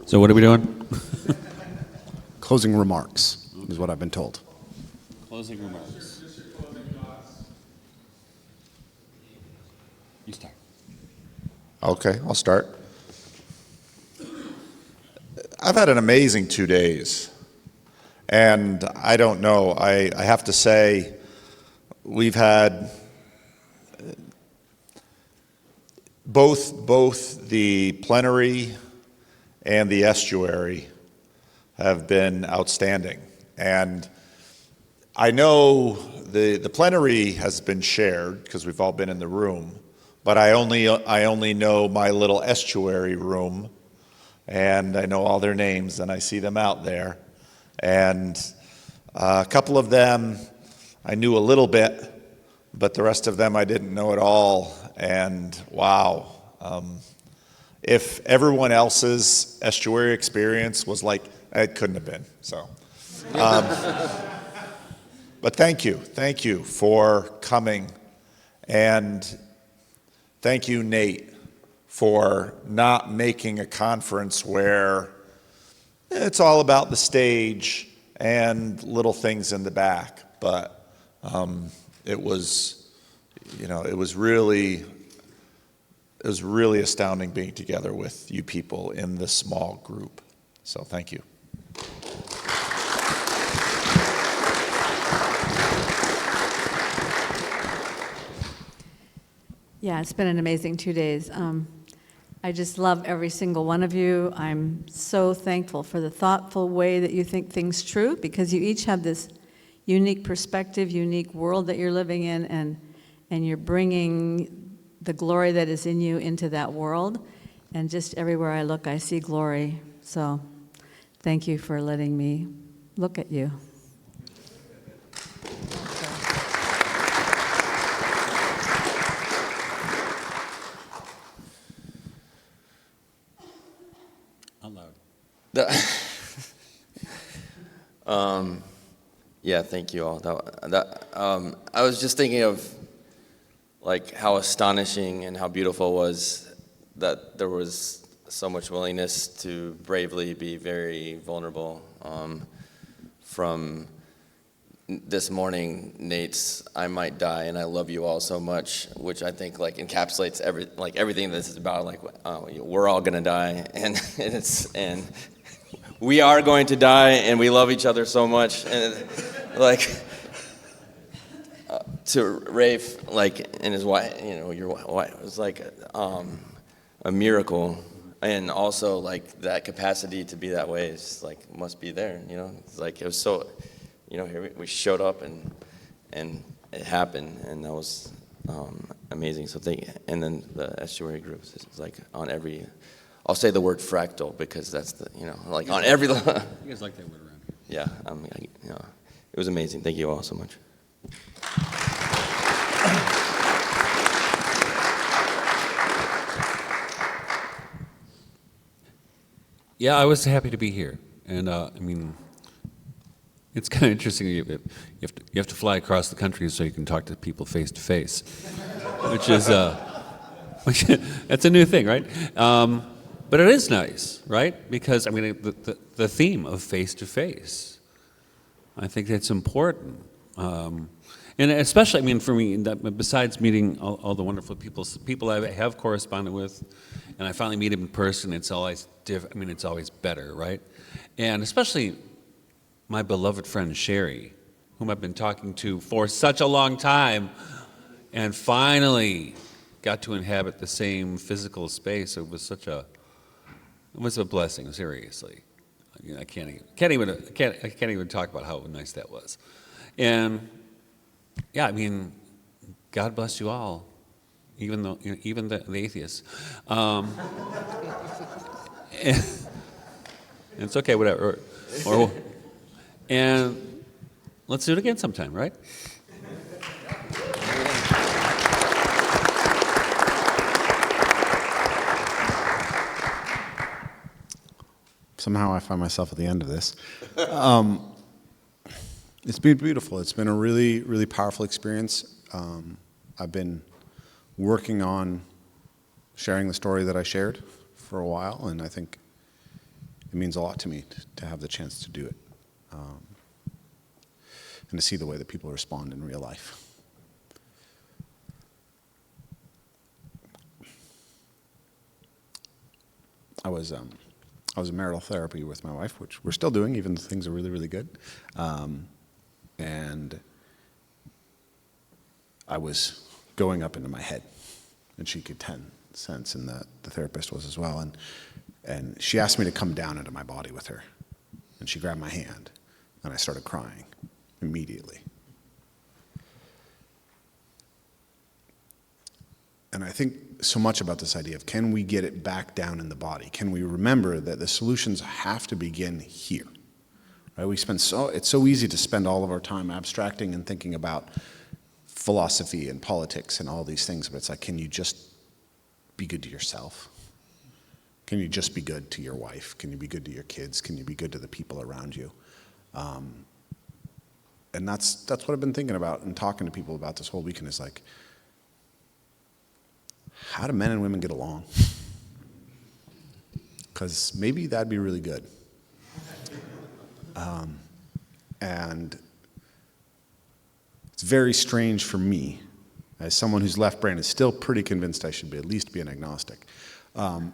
So what are we doing? Closing remarks is what I've been told. Closing remarks. You start. Okay, I'll start. I've had an amazing 2 days, and I don't know, I have to say, we've had both the plenary and the estuary have been outstanding. And I know the plenary has been shared because we've all been in the room, but I only know my little estuary room, and I know all their names, and I see them out there. And a couple of them I knew a little bit, but the rest of them I didn't know at all. And wow, if everyone else's estuary experience was like, it couldn't have been. So, but thank you for coming, and thank you, Nate, for not making a conference where it's all about the stage and little things in the back. But it was really astounding being together with you people in this small group. So thank you. Yeah, it's been an amazing 2 days. I just love every single one of you. I'm so thankful for the thoughtful way that you think things through, because you each have this unique perspective, unique world that you're living in, and you're bringing the glory that is in you into that world. And just everywhere I look, I see glory. So thank you for letting me look at you. Yeah, thank you all. I was just thinking of like how astonishing and how beautiful it was that there was so much willingness to bravely be very vulnerable. From this morning, Nate's "I might die and I love you all so much," which I think like encapsulates everything this is about. Like we're all gonna die, and we are going to die, and we love each other so much, and to Rafe, like, and his wife, your wife, it was like a miracle, and also like that capacity to be that way is like must be there, It's like it was so, here we showed up and it happened, and that was amazing. So and then the estuary groups is like on every. I'll say the word fractal because that's the, like on every level. You guys like that word around here. Yeah, it was amazing. Thank you all so much. Yeah, I was happy to be here, and it's kind of interesting. You have to fly across the country so you can talk to people face to face, which is that's a new thing, right? But it is nice, right? Because the theme of face to face, I think that's important, and especially for me, besides meeting all the wonderful people I have corresponded with, and I finally meet them in person. It's always different. It's always better, right? And especially my beloved friend Sherry, whom I've been talking to for such a long time, and finally got to inhabit the same physical space. It was a blessing, seriously. I can't even talk about how nice that was. And yeah, God bless you all, even the atheists. And it's okay, whatever. And let's do it again sometime, right? Somehow I find myself at the end of this. It's been beautiful. It's been a really, really powerful experience. I've been working on sharing the story that I shared for a while, and I think it means a lot to me to have the chance to do it, and to see the way that people respond in real life. I was in marital therapy with my wife, which we're still doing, even though things are really, really good. And I was going up into my head, and she could sense, and the therapist was as well. And she asked me to come down into my body with her, and she grabbed my hand, and I started crying immediately. And I think so much about this idea of, can we get it back down in the body? Can we remember that the solutions have to begin here? Right? It's so easy to spend all of our time abstracting and thinking about philosophy and politics and all these things, but it's like, can you just be good to yourself? Can you just be good to your wife? Can you be good to your kids? Can you be good to the people around you? And that's what I've been thinking about and talking to people about this whole weekend, is like, how do men and women get along? Because maybe that'd be really good. And it's very strange for me, as someone whose left brain is still pretty convinced I should at least be an agnostic, to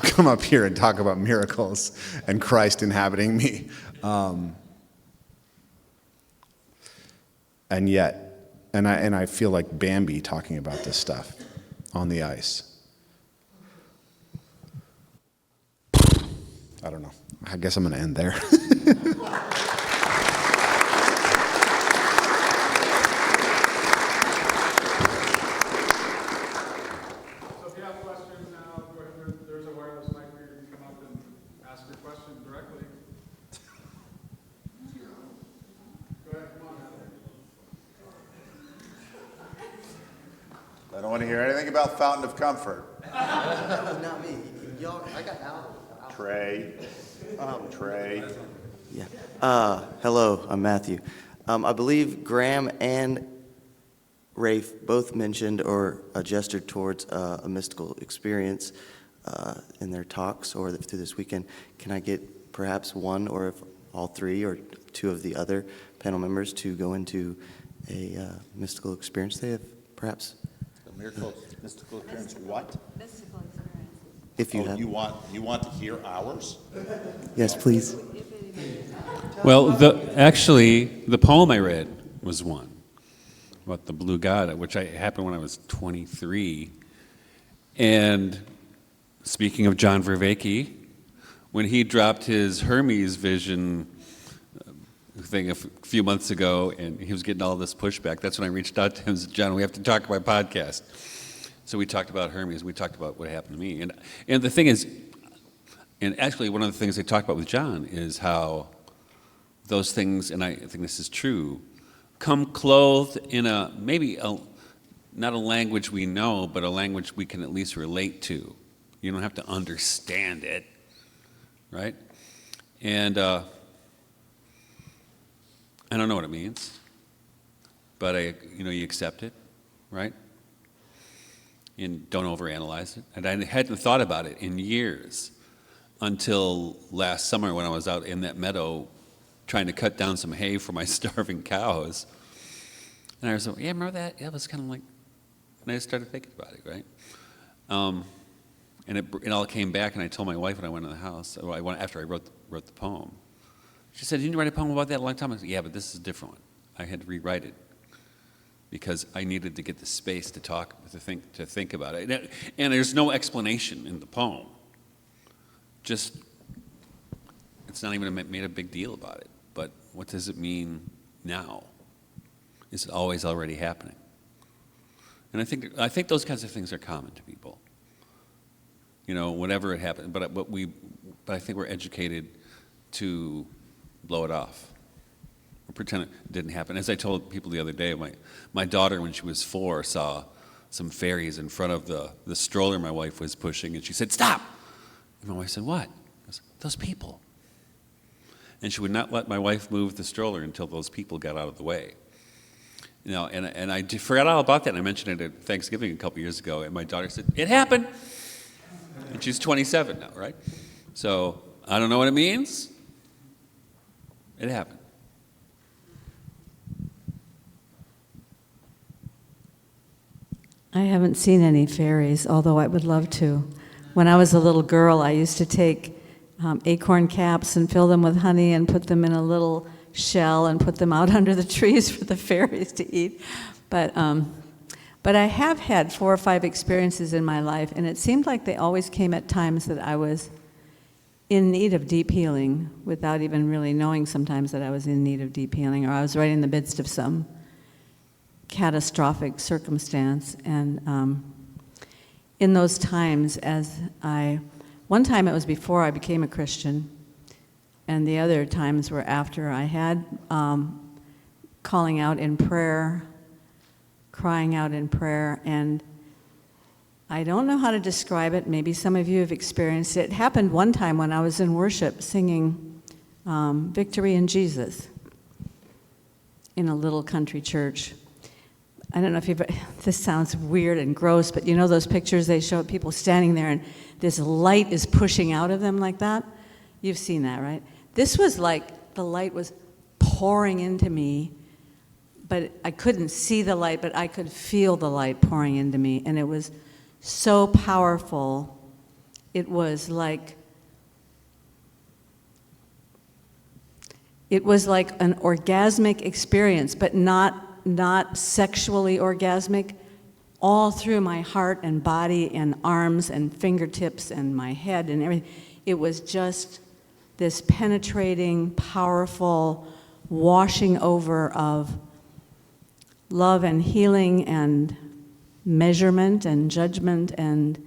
come up here and talk about miracles and Christ inhabiting me. And yet, and I feel like Bambi talking about this stuff on the ice. I don't know. I guess I'm going to end there. I don't want to hear anything about Fountain of Comfort. That was not me. Y'all, I got out. Trey. Trey. Yeah. Hello, I'm Matthew. I believe Graham and Rafe both mentioned or gestured towards a mystical experience in their talks or through this weekend. Can I get perhaps one, or if all three or two of the other panel members, to go into a mystical experience they have, perhaps? Miracle, mystical experience, what? Mystical experiences. If you Oh, have. you want to hear ours? Yes, please. Well, actually, the poem I read was one about the blue god, which happened when I was 23. And speaking of John Vervaeke, when he dropped his Hermes vision thing a few months ago, and he was getting all this pushback, that's when I reached out to him and said, John, we have to talk about my podcast. So we talked about Hermes, we talked about what happened to me. And the thing is, and actually one of the things I talked about with John is how those things, and I think this is true, come clothed in not a language we know, but a language we can at least relate to. You don't have to understand it, right? And I don't know what it means, but you accept it, right? And don't overanalyze it. And I hadn't thought about it in years until last summer when I was out in that meadow trying to cut down some hay for my starving cows. And I was like, yeah, remember that? Yeah, it was kind of like, and I just started thinking about it, right? And it all came back, and I told my wife when I went in the house, after I wrote the poem. She said, didn't you write a poem about that a long time ago? Yeah, but this is a different one. I had to rewrite it because I needed to get the space to think about it. And there's no explanation in the poem. Just, it's not even made a big deal about it. But what does it mean now? Is it always already happening? And I think those kinds of things are common to people. Whenever it happens. But I think we're educated to blow it off or pretend it didn't happen. As I told people the other day, my daughter, when she was 4, saw some fairies in front of the stroller my wife was pushing, and she said, "Stop!" And my wife said, "What?" I said, "Those people." And she would not let my wife move the stroller until those people got out of the way. And I forgot all about that, and I mentioned it at Thanksgiving a couple years ago, and my daughter said, "It happened." And she's 27 now, right? So I don't know what it means. It happened. I haven't seen any fairies, although I would love to. When I was a little girl, I used to take acorn caps and fill them with honey and put them in a little shell and put them out under the trees for the fairies to eat. But I have had 4 or 5 experiences in my life, and it seemed like they always came at times that I was in need of deep healing without even really knowing sometimes that I was in need of deep healing, or I was right in the midst of some catastrophic circumstance. And in those times, one time it was before I became a Christian, and the other times were after I had calling out in prayer, crying out in prayer, and I don't know how to describe it. Maybe some of you have experienced it. It happened one time when I was in worship singing Victory in Jesus in a little country church. I don't know if you've, this sounds weird and gross, but you know those pictures they show people standing there and this light is pushing out of them like that? You've seen that, right? This was like the light was pouring into me, but I couldn't see the light, but I could feel the light pouring into me, and it was so powerful. It was like an orgasmic experience, but not sexually orgasmic, all through my heart and body and arms and fingertips and my head and everything. It was just this penetrating, powerful washing over of love and healing and measurement and judgment and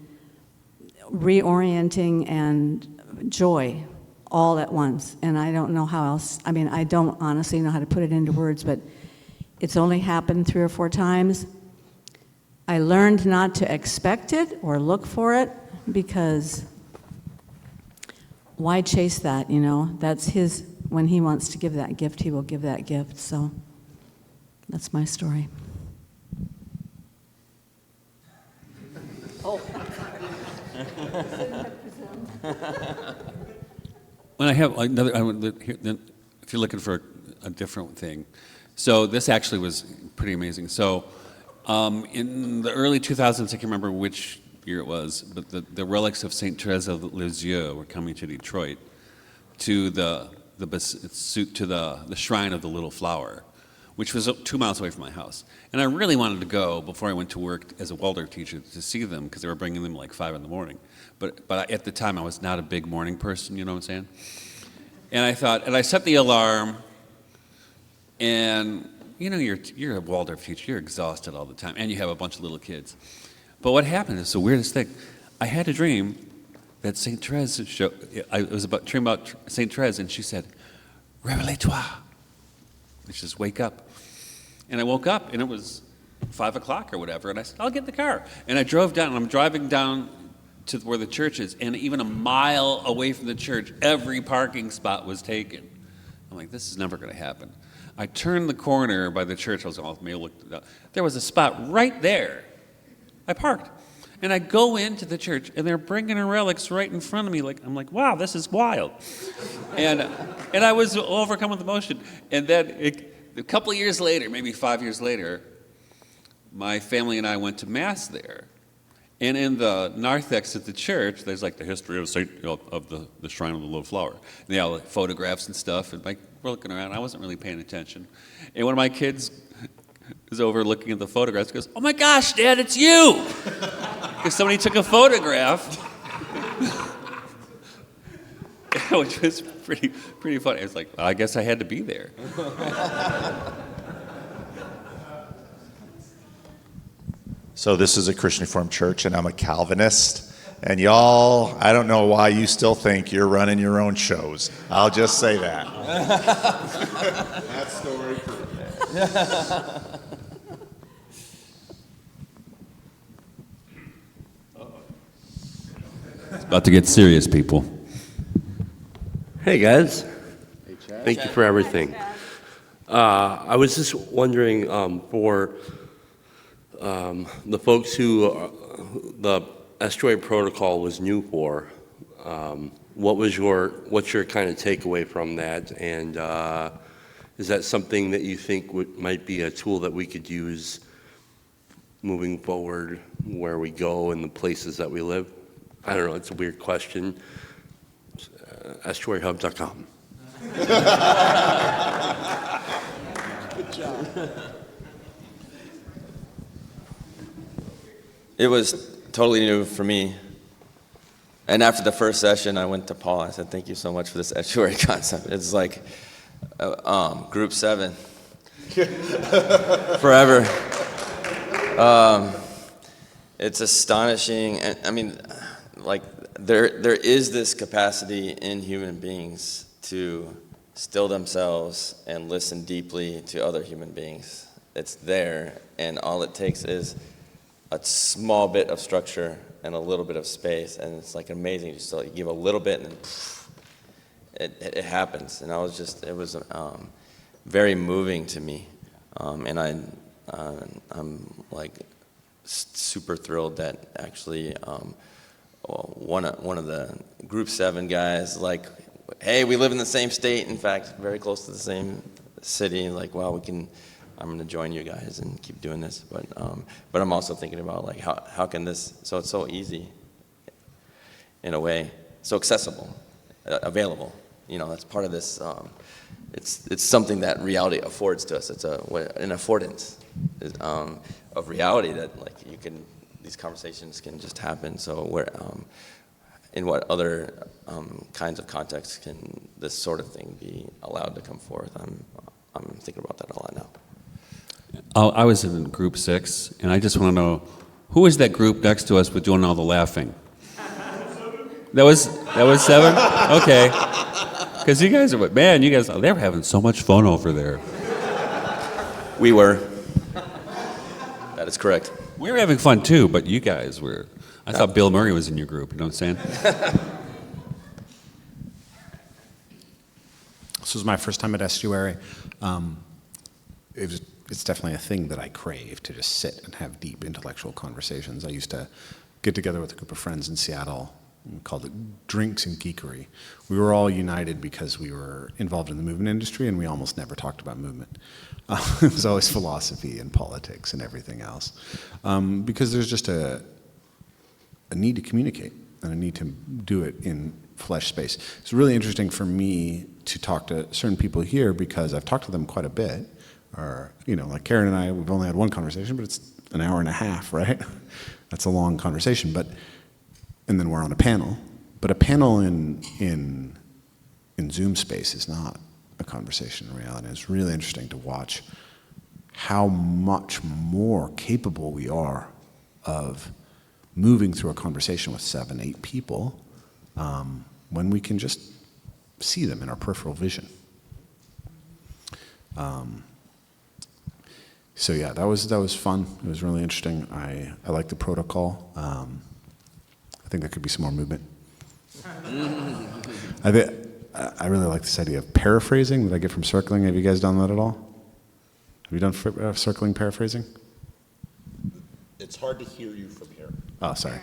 reorienting and joy all at once. And I don't know how else, I don't honestly know how to put it into words, but it's only happened 3 or 4 times. I learned not to expect it or look for it, because why chase that, you know? That's his, when he wants to give that gift, he will give that gift. So that's my story. When I have another, if you're looking for a different thing, so this actually was pretty amazing. So in the early 2000s, I can't remember which year it was, but the relics of Saint Therese of Lisieux were coming to Detroit to the shrine of the Little Flower, which was 2 miles away from my house. And I really wanted to go before I went to work as a Waldorf teacher to see them, because they were bringing them like 5 in the morning. But at the time, I was not a big morning person, you know what I'm saying? And I thought, and I set the alarm, and you know, you're a Waldorf teacher, you're exhausted all the time, and you have a bunch of little kids. But what happened is the weirdest thing. I had a dream that Saint Therese it was about dream about Saint Therese, and she said, "Réveille-toi," which is wake up. And I woke up, and it was 5 o'clock or whatever, and I said, I'll get in the car. And I drove down, and I'm driving down to where the church is, and even a mile away from the church, every parking spot was taken. I'm like, this is never going to happen. I turned the corner by the church. I was off, maybe looked it up. There was a spot right there. I parked. And I go into the church, and they're bringing her relics right in front of me. I'm like, wow, this is wild. and I was overcome with emotion. And then a couple of years later, maybe 5 years later, my family and I went to Mass there. And in the narthex at the church, there's like the history of the Shrine of the Little Flower. And they all like photographs and stuff. And we're looking around. I wasn't really paying attention. And one of my kids is over looking at the photographs. Goes, "Oh my gosh, Dad, it's you!" Because somebody took a photograph, which was pretty funny. It's like, well, I guess I had to be there. So this is a Christian Reformed church, and I'm a Calvinist. And y'all, I don't know why you still think you're running your own shows. I'll just say that. That story proved it. It's about to get serious, people. Hey, guys. Thank you for everything. I was just wondering for the folks who the Estuary protocol was new for, what's your kind of takeaway from that? And is that something that you think might be a tool that we could use moving forward where we go and the places that we live? I don't know, it's a weird question. Estuaryhub.com. It was totally new for me. And after the first session, I went to Paul. I said, "Thank you so much for this estuary concept." It's like Group 7 forever. It's astonishing, and I mean, like there is this capacity in human beings to still themselves and listen deeply to other human beings. It's there, and all it takes is a small bit of structure and a little bit of space, and it's like amazing. Just like you give a little bit, and then poof, it happens. And it was very moving to me, and I'm like super thrilled that actually one of the Group 7 guys, like, hey, we live in the same state. In fact, very close to the same city. Like, wow, I'm going to join you guys and keep doing this. But I'm also thinking about like how can this, so it's so easy in a way, so accessible, available. You know, that's part of this. It's something that reality affords to us. It's an affordance of reality that like these conversations can just happen. So in what other kinds of contexts can this sort of thing be allowed to come forth? I'm thinking about that a lot now. I was in Group 6, and I just want to know, who is that group next to us with doing all the laughing? That was 7? Okay. Because you guys they were having so much fun over there. We were. That is correct. We were having fun too, but you guys were. I thought Bill Murray was in your group, you know what I'm saying? This was my first time at Estuary. It's definitely a thing that I crave, to just sit and have deep intellectual conversations. I used to get together with a group of friends in Seattle. We called it Drinks and Geekery. We were all united because we were involved in the movement industry, and we almost never talked about movement. It was always philosophy and politics and everything else. Because there's just a need to communicate and a need to do it in flesh space. It's really interesting for me to talk to certain people here because I've talked to them quite a bit. Or, you know, like Karen and I, we've only had one conversation, but it's an hour and a half, right? That's a long conversation. And then we're on a panel. But a panel in Zoom space is not a conversation in reality. It's really interesting to watch how much more capable we are of moving through a conversation with 7, 8 people when we can just see them in our peripheral vision. So yeah, that was fun. It was really interesting. I like the protocol. I think there could be some more movement. I really like this idea of paraphrasing that I get from circling. Have you guys done that at all? Have you done circling paraphrasing? It's hard to hear you from here. Oh, sorry.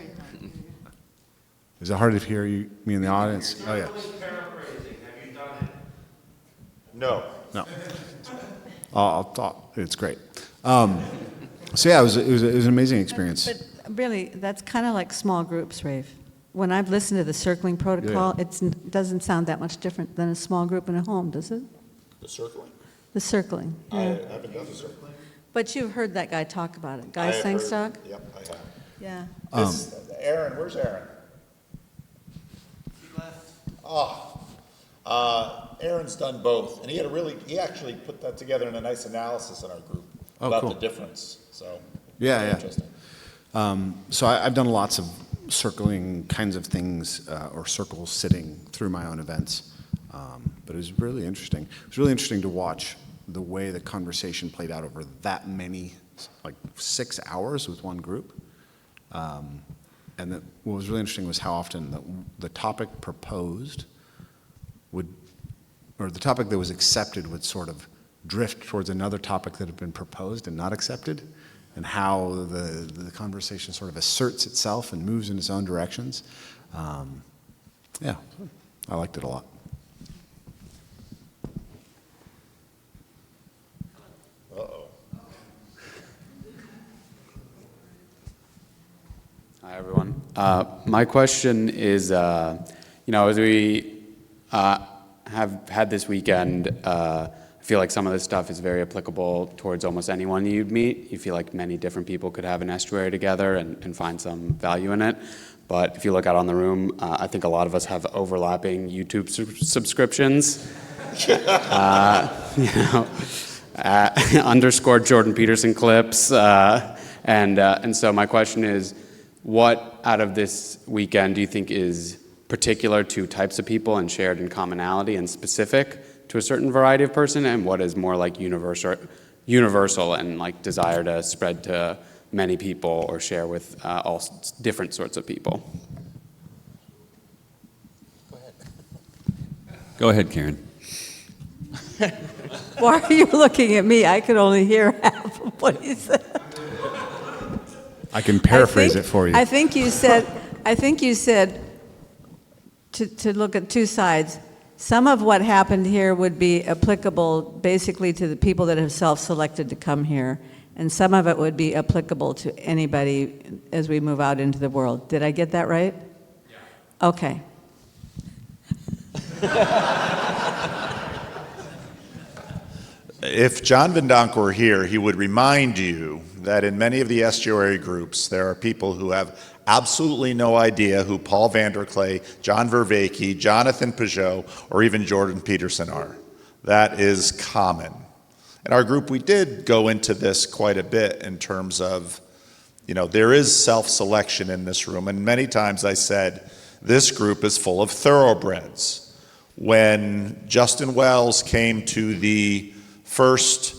Is it hard to hear me in the audience? Oh yeah. Paraphrasing, have you done it? No. No. I'll talk. It's great. So yeah, it was an amazing experience. But really, that's kind of like small groups, Rafe. When I've listened to the circling protocol, it doesn't sound that much different than a small group in a home, does it? The circling? The circling. I Yeah. haven't done the circling. But you've heard that guy talk about it. Guy Sangstock? Yep, I have. Yeah. Aaron, where's Aaron? He left. Aaron's done both, and he actually put that together in a nice analysis in our group about cool. the difference. So Yeah. interesting. So I've done lots of circling kinds of things, or circle sitting through my own events. But it was really interesting. It was really interesting to watch the way the conversation played out over that many, like 6 hours with one group. And what was really interesting was how often the topic proposed or the topic that was accepted would sort of drift towards another topic that had been proposed and not accepted, and how the conversation sort of asserts itself and moves in its own directions. Yeah, I liked it a lot. Hi, everyone. My question is, as we have had this weekend, I feel like some of this stuff is very applicable towards almost anyone you'd meet. You feel like many different people could have an estuary together and find some value in it. But if you look out on the room, I think a lot of us have overlapping YouTube subscriptions. Underscore Jordan Peterson clips. And so my question is, what out of this weekend do you think is particular to types of people and shared in commonality and specific to a certain variety of person, and what is more like universal and like desire to spread to many people or share with all different sorts of people? Go ahead, Karen. Why are you looking at me? I could only hear half of what he said. I can paraphrase it for you. I think you said to look at two sides. Some of what happened here would be applicable basically to the people that have self-selected to come here, and some of it would be applicable to anybody as we move out into the world. Did I get that right? Yeah. Okay. If John Van Donk were here, he would remind you that in many of the estuary groups, there are people who have absolutely no idea who Paul Vanderklay, John Vervaeke, Jonathan Peugeot, or even Jordan Peterson are. That is common. In our group, we did go into this quite a bit in terms of, there is self-selection in this room, and many times I said, this group is full of thoroughbreds. When Justin Wells came to the first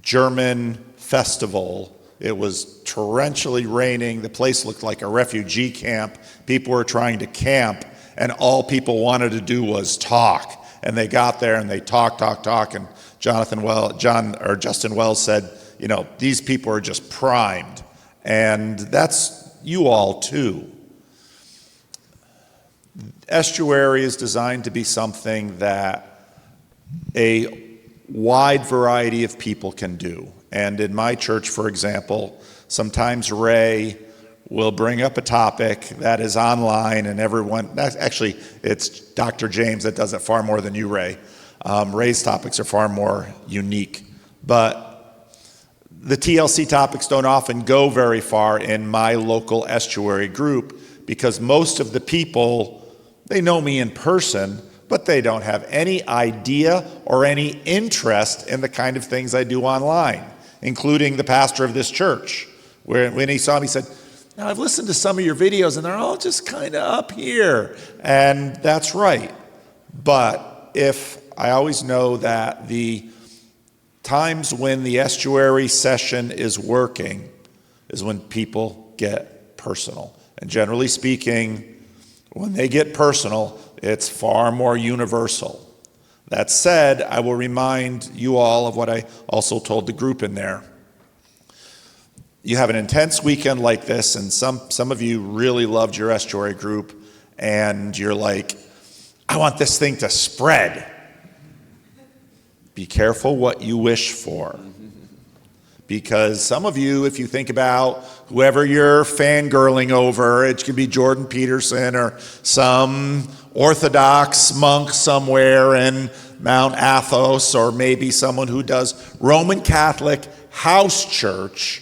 German festival, it was torrentially raining. The place looked like a refugee camp. People were trying to camp, and all people wanted to do was talk. And they got there and they talk, and Justin Wells said, these people are just primed. And that's you all too. Estuary is designed to be something that a wide variety of people can do. And in my church, for example, sometimes Ray will bring up a topic that is online and actually it's Dr. James that does it far more than you, Ray. Ray's topics are far more unique. But the TLC topics don't often go very far in my local estuary group because most of the people, they know me in person, but they don't have any idea or any interest in the kind of things I do online, including the pastor of this church. When he saw me, he said, now I've listened to some of your videos and they're all just kind of up here. And that's right. But I always know that the times when the estuary session is working is when people get personal. And generally speaking, when they get personal, it's far more universal. That said, I will remind you all of what I also told the group in there. You have an intense weekend like this, and some of you really loved your estuary group, and you're like, I want this thing to spread. Be careful what you wish for. Because some of you, if you think about whoever you're fangirling over, it could be Jordan Peterson or some Orthodox monk somewhere in Mount Athos, or maybe someone who does Roman Catholic house church.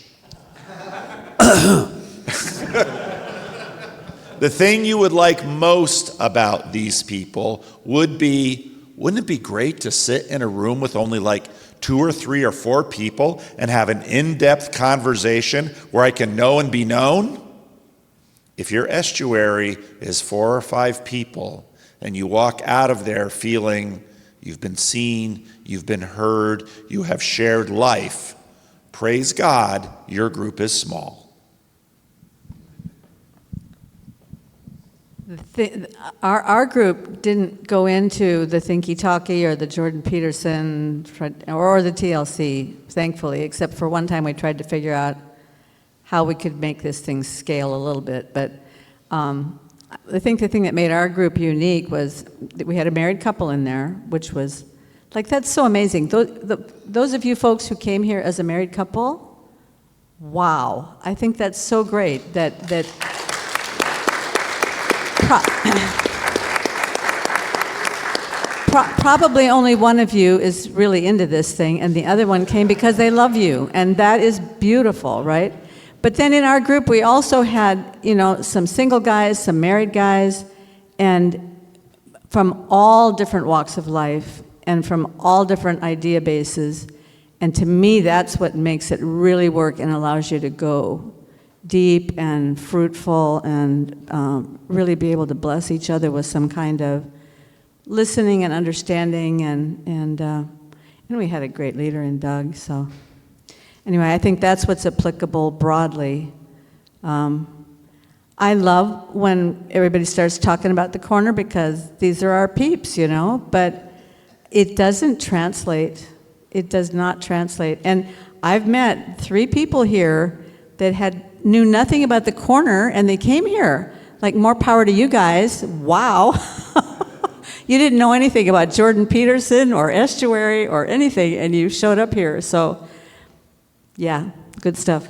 The thing you would like most about these people would be, wouldn't it be great to sit in a room with only like 2 or 3 or 4 people and have an in-depth conversation where I can know and be known? If your estuary is 4 or 5 people and you walk out of there feeling you've been seen, you've been heard, you have shared life, praise God, your group is small. Our group didn't go into the thinky-talky or the Jordan Peterson or the TLC, thankfully, except for one time we tried to figure out how we could make this thing scale a little bit. But I think the thing that made our group unique was that we had a married couple in there, which was, like, that's so amazing. Those of you folks who came here as a married couple, wow. I think that's so great that probably only one of you is really into this thing, and the other one came because they love you, and that is beautiful, right? But then in our group, we also had, some single guys, some married guys, and from all different walks of life, and from all different idea bases. And to me, that's what makes it really work and allows you to go deep and fruitful and really be able to bless each other with some kind of listening and understanding. And we had a great leader in Doug. So anyway, I think that's what's applicable broadly. I love when everybody starts talking about the corner because these are our peeps, but it doesn't translate. It does not translate. And I've met 3 people here that knew nothing about the corner, and they came here. Like, more power to you guys. Wow. You didn't know anything about Jordan Peterson or Estuary or anything, and you showed up here. So, yeah, good stuff.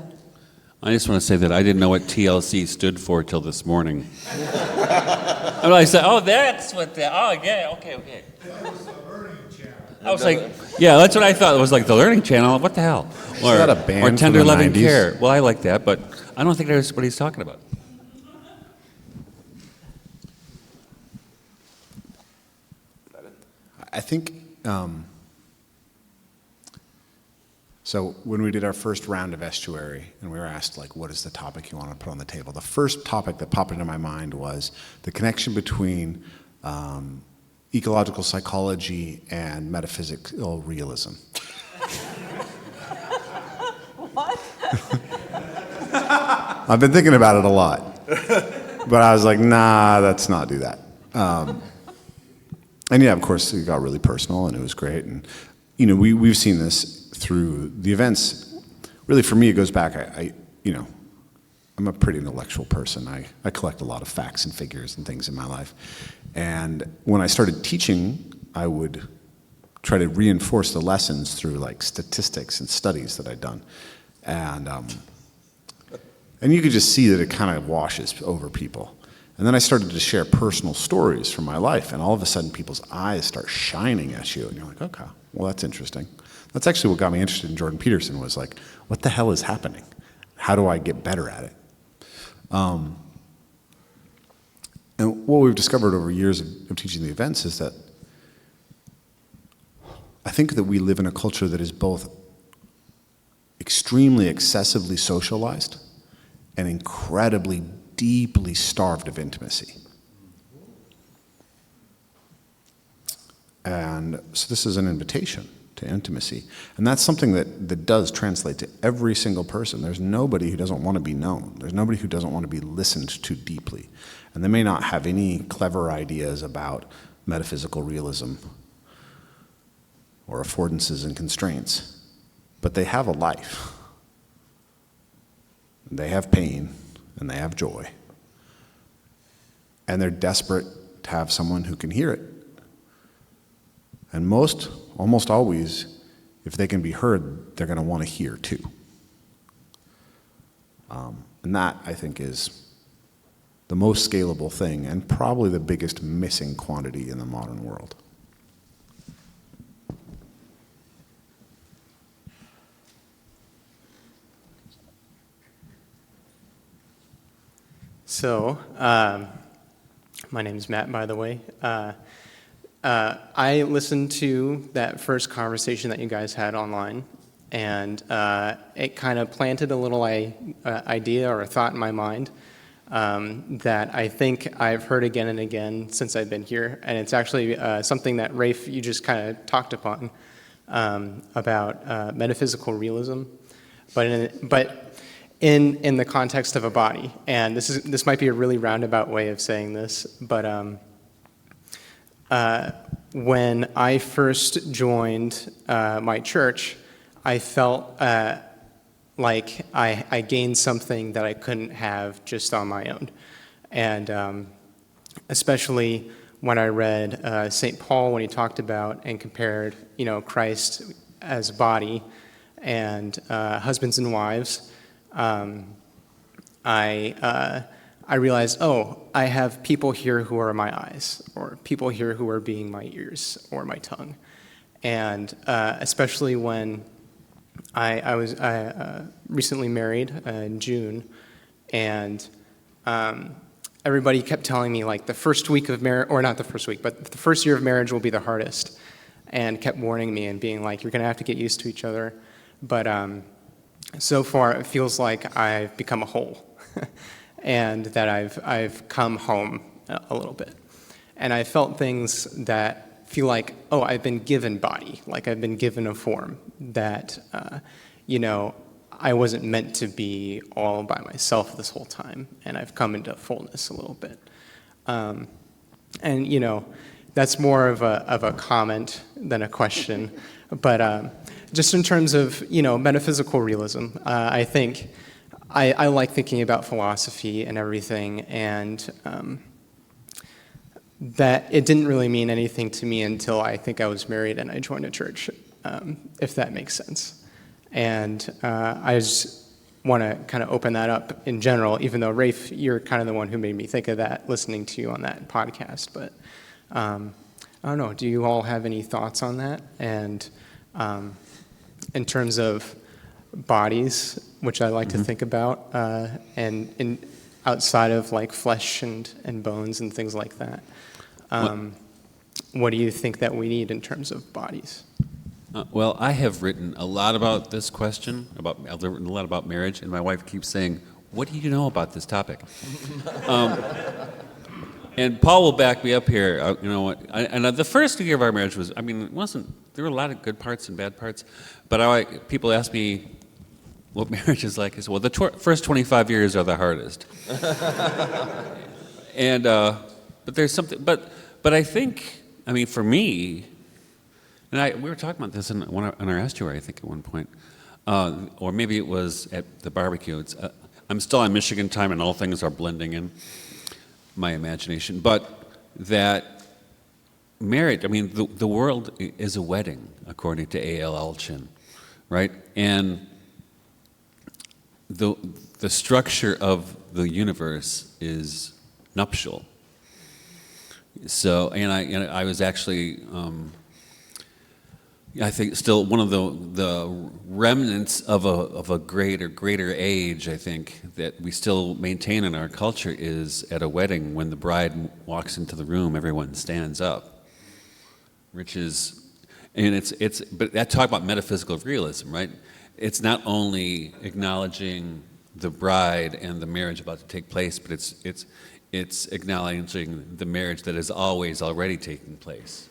I just want to say that I didn't know what TLC stood for till this morning. And I said, oh, that's what yeah, okay. I was like, yeah, that's what I thought. It was like the Learning Channel. What the hell? Or, that a band or from Tender the Loving 90s? Care. Well, I like that, but I don't think that's what he's talking about. I think, so when we did our first round of Estuary, and we were asked, like, what is the topic you want to put on the table? The first topic that popped into my mind was the connection between ecological psychology and metaphysical realism. What? I've been thinking about it a lot, but I was like, nah, let's not do that. And yeah, of course, it got really personal, and it was great. And we've seen this through the events. Really, for me, it goes back. I'm a pretty intellectual person. I collect a lot of facts and figures and things in my life. And when I started teaching, I would try to reinforce the lessons through, like, statistics and studies that I'd done. And you could just see that it kind of washes over people. And then I started to share personal stories from my life, and all of a sudden people's eyes start shining at you, and you're like, okay, well, that's interesting. That's actually what got me interested in Jordan Peterson, was like, what the hell is happening? How do I get better at it? And what we've discovered over years of teaching the events is that I think that we live in a culture that is both extremely excessively socialized and incredibly deeply starved of intimacy. And so this is an invitation to intimacy. And that's something that does translate to every single person. There's nobody who doesn't want to be known. There's nobody who doesn't want to be listened to deeply. And they may not have any clever ideas about metaphysical realism or affordances and constraints, but they have a life. They have pain, and they have joy. And they're desperate to have someone who can hear it. And almost always, if they can be heard, they're going to want to hear too. And that, I think, is the most scalable thing and probably the biggest missing quantity in the modern world. So, my name is Matt, by the way. I listened to that first conversation that you guys had online, and it kind of planted a little idea or a thought in my mind that I think I've heard again and again since I've been here, and it's actually something that, Rafe, you just kind of talked upon about metaphysical realism, but in the context of a body. And this might be a really roundabout way of saying this, but when I first joined my church, I felt like I gained something that I couldn't have just on my own. And especially when I read St. Paul when he talked about and compared, Christ as a body and husbands and wives. I realized, I have people here who are my eyes, or people here who are being my ears or my tongue. And especially when I was recently married in June, and everybody kept telling me, like, the first week of marriage, or not the first week, but the first year of marriage will be the hardest, and kept warning me and being like, you're going to have to get used to each other. But so far, it feels like I've become a whole, and that I've come home a little bit. And I felt things that feel like, I've been given body, like I've been given a form that, I wasn't meant to be all by myself this whole time, and I've come into fullness a little bit. And that's more of a comment than a question, but just in terms of metaphysical realism, I think I like thinking about philosophy and everything, and that it didn't really mean anything to me until I think I was married and I joined a church, if that makes sense. And I just want to kind of open that up in general, even though, Rafe, you're kind of the one who made me think of that, listening to you on that podcast. But I don't know, do you all have any thoughts on that? And in terms of bodies, which I like to think about, and outside of like flesh and bones and things like that, what do you think that we need in terms of bodies? Well, I have written a lot about this question. I've written a lot about marriage, and my wife keeps saying, "What do you know about this topic?" And Paul will back me up here. The first year of our marriage was, it wasn't. There were a lot of good parts and bad parts, but people ask me what marriage is like. I said, well, the first 25 years are the hardest. And but there's something. But I think, for me. And we were talking about this on our estuary, I think, at one point. Or maybe it was at the barbecue. I'm still on Michigan time, and all things are blending in my imagination. But that marriage, the world is a wedding, according to A.L. Alchin, right? And the structure of the universe is nuptial. So, and I was actually... I think still one of the remnants of a greater age, I think, that we still maintain in our culture is at a wedding when the bride walks into the room, everyone stands up, which is, but I talk about metaphysical realism, right? It's not only acknowledging the bride and the marriage about to take place, but it's acknowledging the marriage that is always already taking place.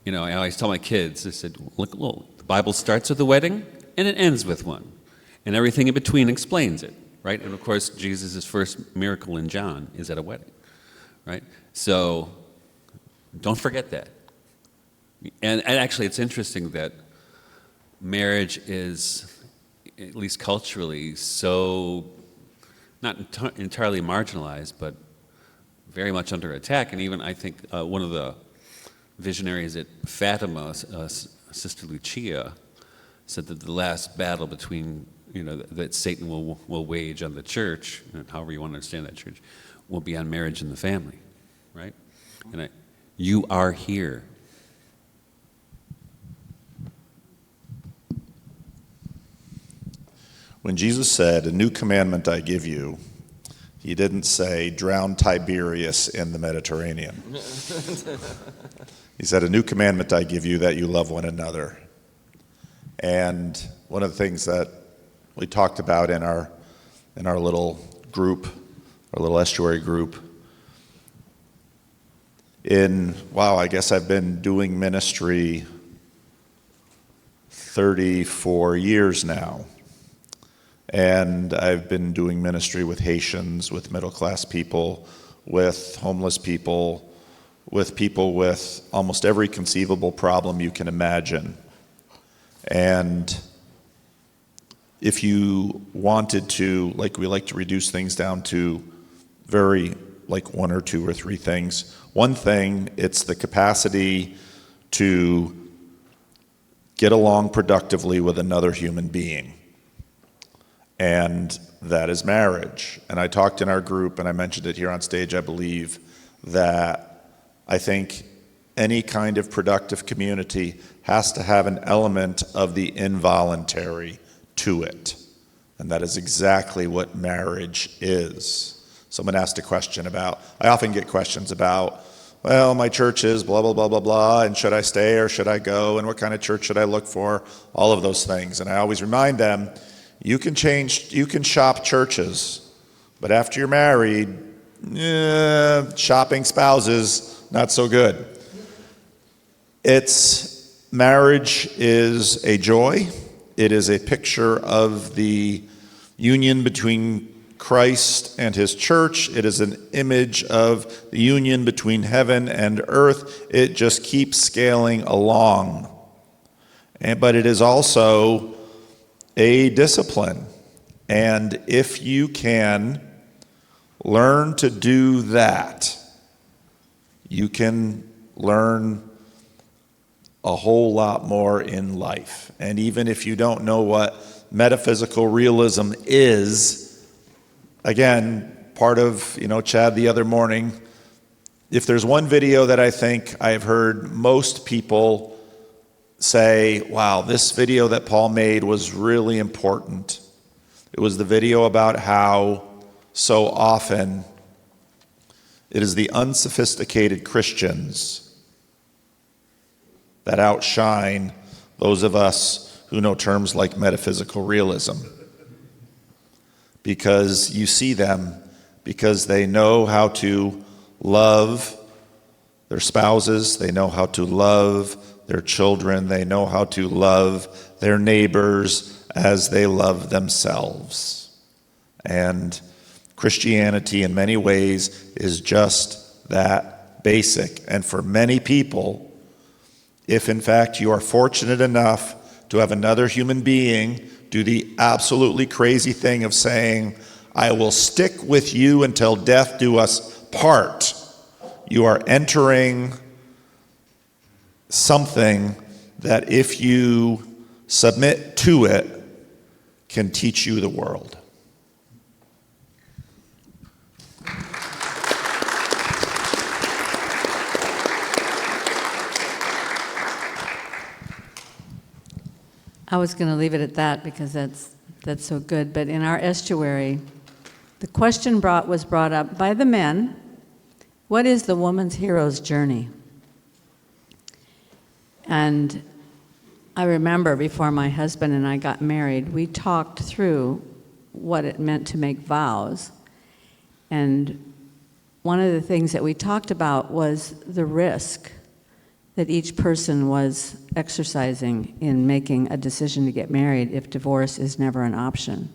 I always tell my kids, I said, look, the Bible starts with a wedding and it ends with one. And everything in between explains it, right? And of course, Jesus' first miracle in John is at a wedding, right? So don't forget that. And actually, it's interesting that marriage is, at least culturally, so not entirely marginalized, but very much under attack. And even, I think, one of the visionaries at Fatima, Sister Lucia, said that the last battle between, that Satan will wage on the church, however you want to understand that church, will be on marriage and the family, right? And you are here. When Jesus said, "A new commandment I give you," he didn't say, "Drown Tiberius in the Mediterranean." He said, "A new commandment I give you, that you love one another." And one of the things that we talked about in our little group, our little estuary group, I guess I've been doing ministry 34 years now. And I've been doing ministry with Haitians, with middle-class people, with homeless people with almost every conceivable problem you can imagine. And if you wanted to, we like to reduce things down to very like one or two or three things. One thing, it's the capacity to get along productively with another human being. And that is marriage. And I talked in our group, and I mentioned it here on stage, I believe, that I think any kind of productive community has to have an element of the involuntary to it. And that is exactly what marriage is. Someone asked a question about, I often get questions about, well, my church is blah, blah, blah, blah, blah, and should I stay or should I go, and what kind of church should I look for, all of those things. And I always remind them, you can shop churches, but after you're married, shopping spouses, not so good. Marriage is a joy. It is a picture of the union between Christ and his church. It is an image of the union between heaven and earth. It just keeps scaling along. But it is also a discipline. And if you can learn to do that, you can learn a whole lot more in life. And even if you don't know what metaphysical realism is, again, part of, Chad the other morning, if there's one video that I think I've heard most people say, wow, this video that Paul made was really important. It was the video about how so often it is the unsophisticated Christians that outshine those of us who know terms like metaphysical realism. Because you see them, because they know how to love their spouses, they know how to love their children, they know how to love their neighbors as they love themselves. And Christianity in many ways is just that basic. And for many people, if in fact you are fortunate enough to have another human being do the absolutely crazy thing of saying, I will stick with you until death do us part, you are entering something that if you submit to it, can teach you the world. I was going to leave it at that because that's so good. But in our estuary, the question was brought up by the men, what is the woman's hero's journey? And I remember before my husband and I got married, we talked through what it meant to make vows. And one of the things that we talked about was the risk that each person was exercising in making a decision to get married if divorce is never an option.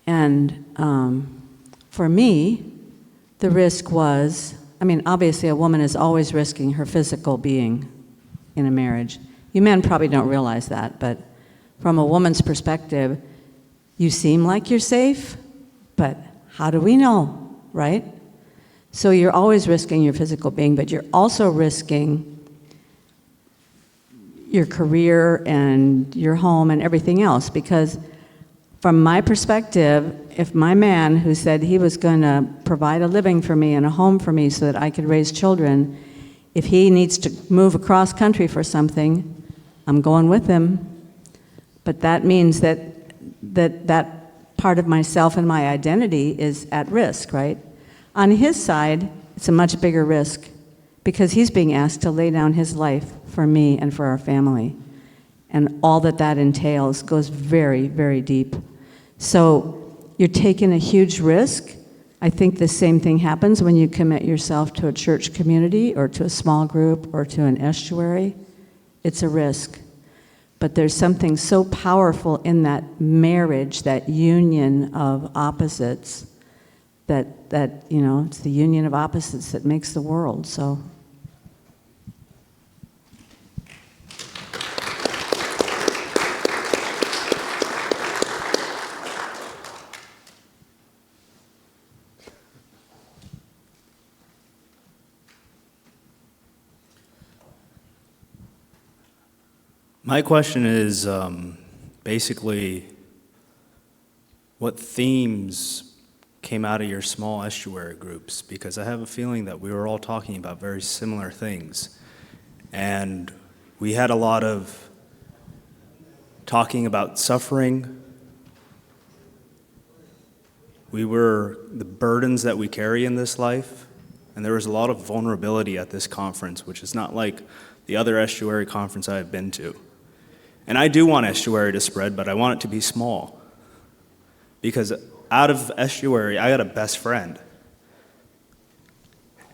And for me, the risk was, obviously a woman is always risking her physical being in a marriage. You men probably don't realize that, but from a woman's perspective, you seem like you're safe, but how do we know, right? So you're always risking your physical being, but you're also risking your career and your home and everything else, because from my perspective, if my man who said he was going to provide a living for me and a home for me so that I could raise children, if he needs to move across country for something, I'm going with him. But that means that part of myself and my identity is at risk, right? On his side, it's a much bigger risk because he's being asked to lay down his life for me and for our family. And all that entails goes very, very deep. So you're taking a huge risk. I think the same thing happens when you commit yourself to a church community or to a small group or to an estuary. It's a risk. But there's something so powerful in that marriage, that union of opposites, that it's the union of opposites that makes the world. So My question is basically what themes came out of your small estuary groups? Because I have a feeling that we were all talking about very similar things. And we had a lot of talking about suffering. We were the burdens that we carry in this life. And there was a lot of vulnerability at this conference, which is not like the other estuary conference I have been to. And I do want estuary to spread, but I want it to be small. Because out of estuary, I got a best friend.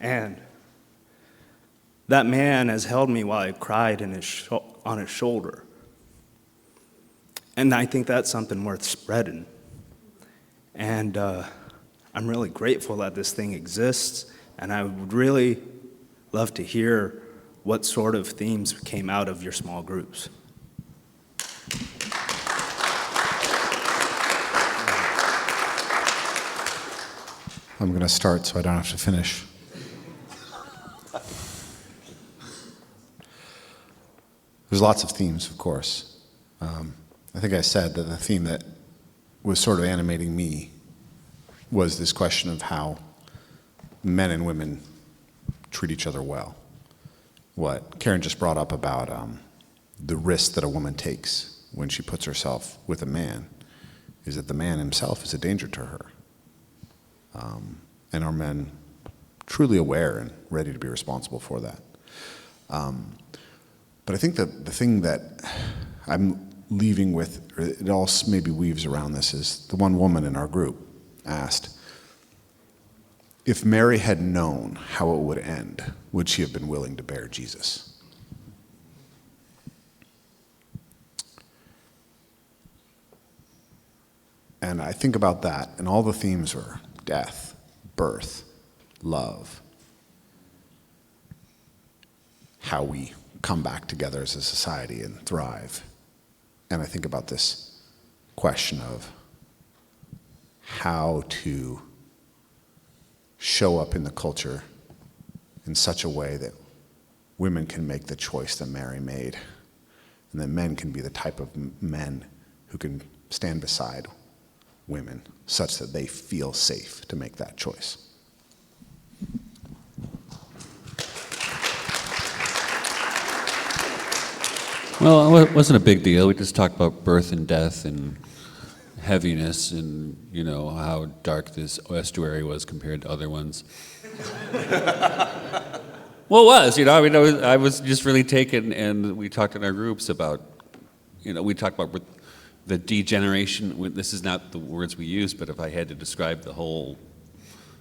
And that man has held me while I cried on his shoulder. And I think that's something worth spreading. And I'm really grateful that this thing exists, and I would really love to hear what sort of themes came out of your small groups. I'm going to start so I don't have to finish. There's lots of themes, of course. I think I said that the theme that was sort of animating me was this question of how men and women treat each other well. What Karen just brought up about the risk that a woman takes when she puts herself with a man is that the man himself is a danger to her. And are men truly aware and ready to be responsible for that? But I think that the thing that I'm leaving with, or it all maybe weaves around this, is the one woman in our group asked, if Mary had known how it would end, would she have been willing to bear Jesus? And I think about that, and all the themes were death, birth, love, how we come back together as a society and thrive. And I think about this question of how to show up in the culture in such a way that women can make the choice that Mary made, and that men can be the type of men who can stand beside women such that they feel safe to make that choice. Well, it wasn't a big deal. We just talked about birth and death and heaviness and, you know, how dark this estuary was compared to other ones. Well, it was, you know, I mean, I was just really taken, and we talked in our groups about, you know, we talked about the degeneration. This is not the words we use, but if I had to describe the whole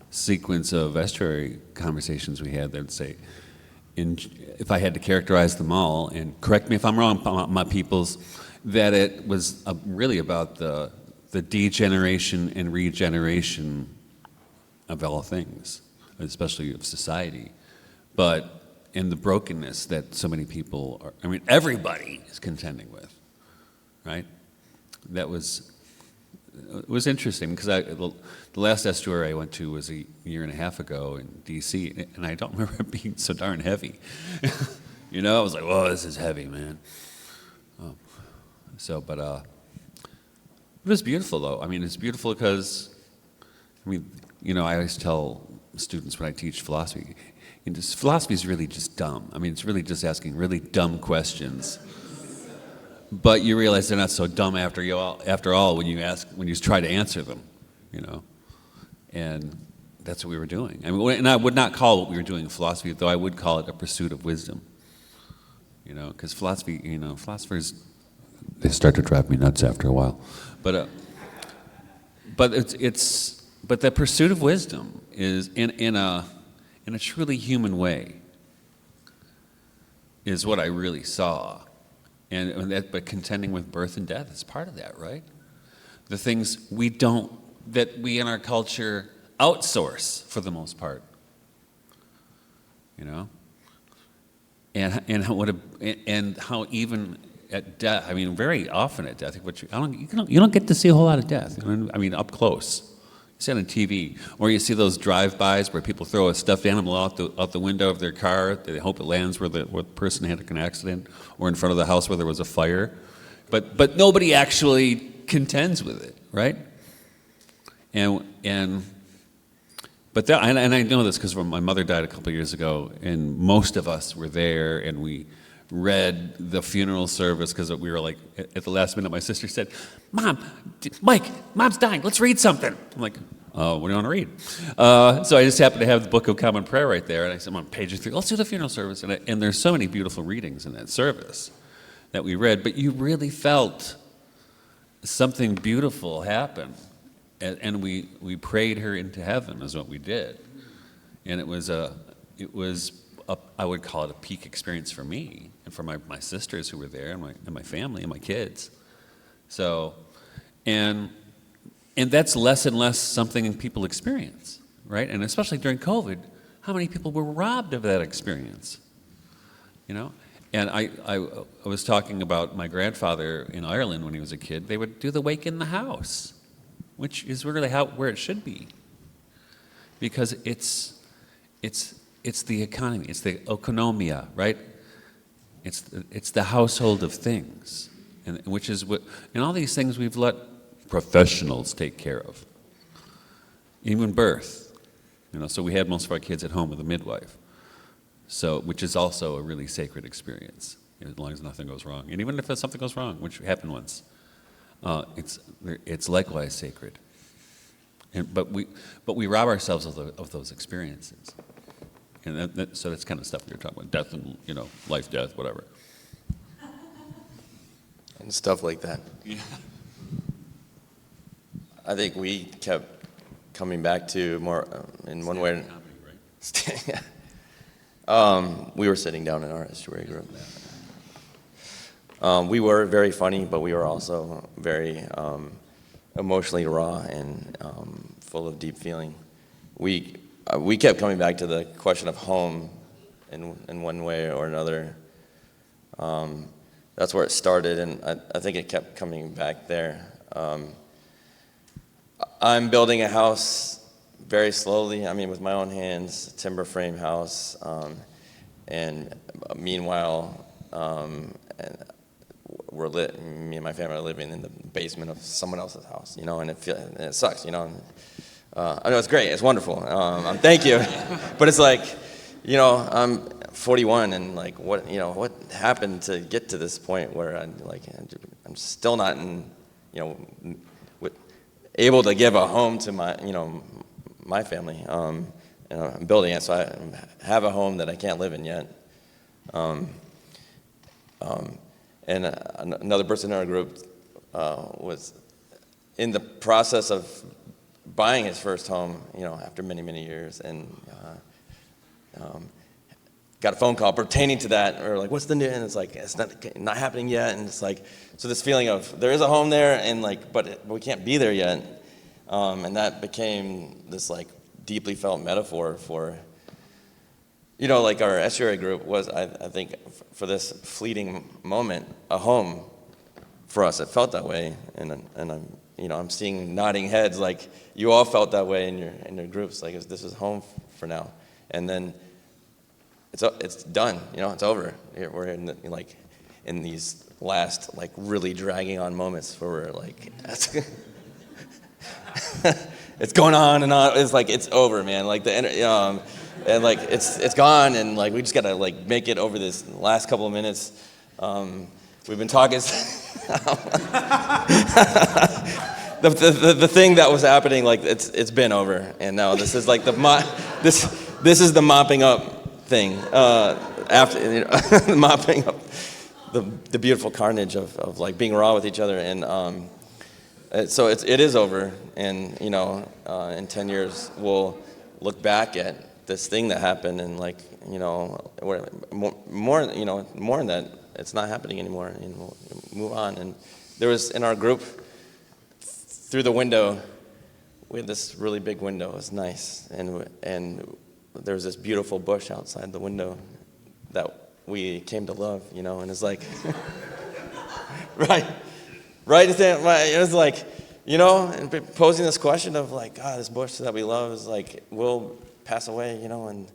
sequence of estuary conversations we had, they'd say, if I had to characterize them all, and correct me if I'm wrong, my peoples, that it was really about the degeneration and regeneration of all things, especially of society, but in the brokenness that so many people are, I mean, everybody is contending with, right? It was interesting, because the last estuary I went to was a year and a half ago in D.C., and I don't remember it being so darn heavy. You know, I was like, whoa, this is heavy, man. It was beautiful, though. I mean, it's beautiful because, I mean, you know, I always tell students when I teach philosophy, philosophy is really just dumb. I mean, it's really just asking really dumb questions. But you realize they're not so dumb after all when you try to answer them, you know. And that's what we were doing. I mean, and I would not call what we were doing philosophy, though I would call it a pursuit of wisdom. You know, because philosophy, you know, philosophers, they start to drive me nuts after a while. But the pursuit of wisdom is in a truly human way is what I really saw. But contending with birth and death is part of that, right? The things that we in our culture outsource for the most part, you know, and how even at death, I mean, very often at death, you don't get to see a whole lot of death. I mean, up close, see it on TV, or you see those drive-bys where people throw a stuffed animal out the window of their car. They hope it lands where the person had an accident, or in front of the house where there was a fire. But nobody actually contends with it, right? But I know this because my mother died a couple of years ago, and most of us were there, and we read the funeral service because we were like, at the last minute, my sister said, Mike, Mom's dying, let's read something. I'm like, what do you want to read? So I just happened to have the Book of Common Prayer right there, and I said, I'm on page 3, let's do the funeral service. And there's so many beautiful readings in that service that we read, but you really felt something beautiful happen. And we prayed her into heaven is what we did. And it was I would call it a peak experience for me and for my sisters who were there, and my family and my kids. So, and that's less and less something people experience, right? And especially during COVID, how many people were robbed of that experience? You know? And I was talking about my grandfather in Ireland when he was a kid. They would do the wake in the house, which is really where it should be, because it's the economy, it's the oikonomia, right? It's the household of things, and which is what, and all these things we've let professionals take care of. Even birth, so we had most of our kids at home with a midwife, which is also a really sacred experience, as long as nothing goes wrong. And even if something goes wrong, which happened once, it's likewise sacred. But we rob ourselves of those experiences. And so that's kind of stuff we were talking about, death and, life, death, whatever. And stuff like that. Yeah. I think we kept coming back to more in one way. We were sitting down in our Estuary group. We were very funny, but we were also very emotionally raw and full of deep feeling. We kept coming back to the question of home in one way or another. That's where it started, and I think it kept coming back there. I'm building a house very slowly, with my own hands, a timber frame house, and meanwhile, me and my family are living in the basement of someone else's house, and it sucks, I know it's great, it's wonderful, thank you, but it's like, I'm 41, and like, what happened to get to this point where I'm still not able to give a home to my family, and I'm building it, so I have a home that I can't live in yet. And another person in our group was in the process of buying his first home, after many, many years, and got a phone call pertaining to that, or like, what's the news? And it's like, it's not happening yet, and it's like, so this feeling of there is a home there, and like, but we can't be there yet, and that became this like deeply felt metaphor for, like our Estuary group was, I think, for this fleeting moment, a home for us. It felt that way, and I'm seeing nodding heads, like you all felt that way in your groups, like this is home for now, and then it's done, it's over. We're in these last like really dragging on moments where we're like, it's going on and on. It's like it's over, man. Like and like it's gone, and like we just gotta like make it over this last couple of minutes. We've been talking. The thing that was happening, like it's been over, and now this is like this is the mopping up thing after mopping up the beautiful carnage of like being raw with each other, and so it is over, and in 10 years we'll look back at this thing that happened, and like more than that, it's not happening anymore, and we'll move on. And there was in our group, through the window, we had this really big window. It was nice, and there was this beautiful bush outside the window that we came to love, and it's like right. It was like, you know, and posing this question of like, God, this bush that we love is like, will pass away, you know, and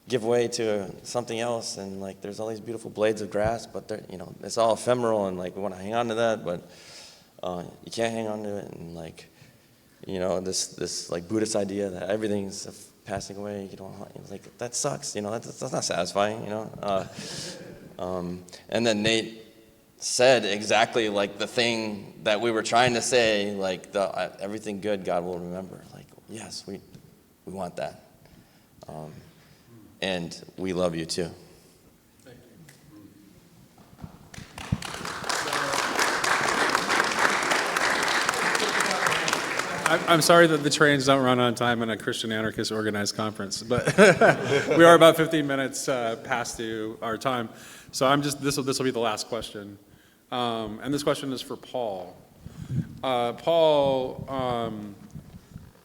give way to something else. And like, there's all these beautiful blades of grass, but they're, you know, it's all ephemeral, and like, we want to hang on to that, but you can't hang on to it. And like, you know, this like Buddhist idea that everything's passing away, you know, like, that sucks, you know, that's not satisfying, you know. And then Nate said exactly like the thing that we were trying to say, like everything good God will remember. Like, yes, we want that. And we love you too. Thank you. I'm sorry that the trains don't run on time in a Christian anarchist organized conference, but we are about 15 minutes past our time. So this will be the last question. And this question is for Paul. Paul,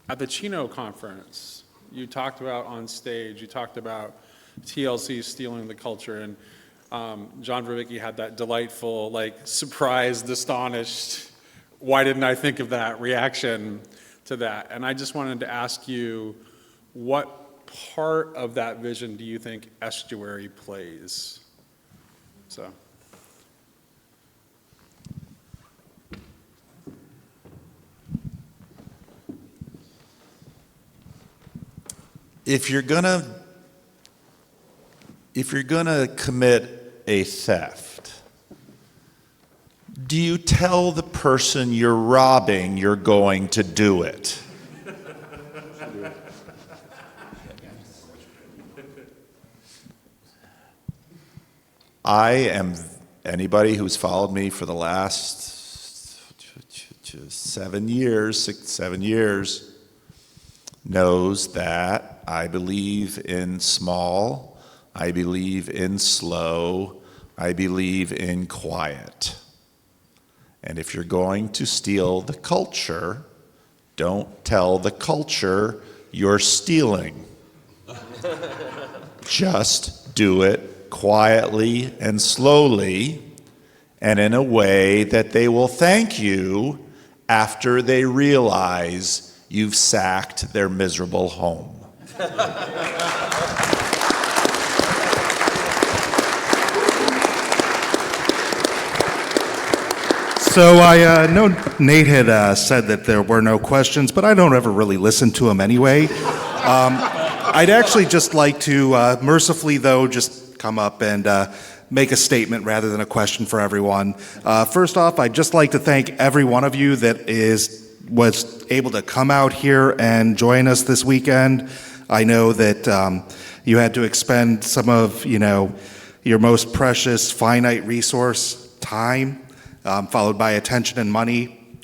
at the Chino conference, you talked about on stage, you talked about TLC stealing the culture, and John Verwicki had that delightful, like, surprised, astonished, why didn't I think of that reaction to that? And I just wanted to ask you, what part of that vision do you think Estuary plays? So. If you're gonna commit a theft, do you tell the person you're robbing you're going to do it? Anybody who's followed me for the last 7 years, knows that I believe in small, I believe in slow, I believe in quiet. And if you're going to steal the culture, don't tell the culture you're stealing. Just do it quietly and slowly, and in a way that they will thank you after they realize you've sacked their miserable home. So I know Nate had said that there were no questions, but I don't ever really listen to him anyway. I'd actually just like to mercifully, though, just come up and make a statement rather than a question for everyone. First off, I'd just like to thank every one of you that was able to come out here and join us this weekend. I know that you had to expend some of, your most precious finite resource, time, followed by attention and money.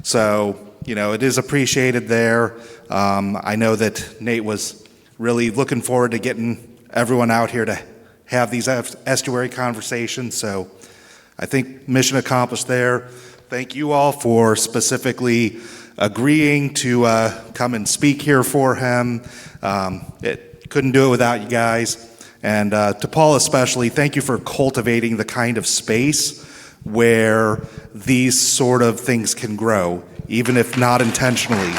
So, it is appreciated there. I know that Nate was really looking forward to getting everyone out here to have these estuary conversations. So I think mission accomplished there. Thank you all for specifically agreeing to come and speak here for him. Couldn't do it without you guys. And to Paul especially, thank you for cultivating the kind of space where these sort of things can grow, even if not intentionally.